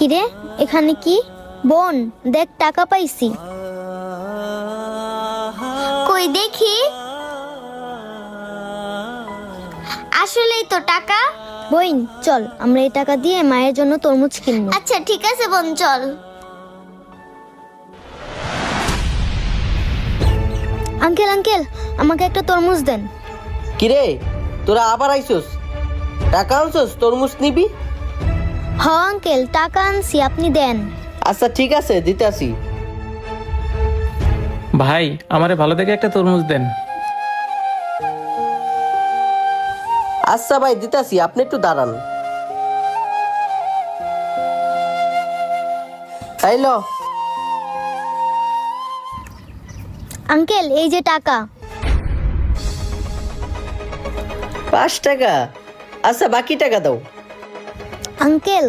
কিরে এখানে কি? বোন দেখ টাকা পাইছি। কই দেখি। আসলেই তো টাকা। বোন চল আমরা এই টাকা দিয়ে মায়ের জন্য তরমুজ কিনবো। আচ্ছা ঠিক আছে বোন, চল। আঙ্কেল আঙ্কেল আমাকে একটা তরমুজ দেন। কিরে তোরা আবার আইসোস? টাকা আনছোস তরমুজ নিবি? হ আঙ্কেল টাকা আনছি, আপনি দেন। আচ্ছা ঠিক আছে দিতাছি। ভাই আমারে ভালো দেখে একটা তরমুজ দেন। আচ্ছা ভাই দিতাছি, আপনি একটু দাঁড়ান। তাইলো আঙ্কেল এই যে টাকা। 5 টাকা? আচ্ছা বাকি টাকা দাও। আঙ্কেল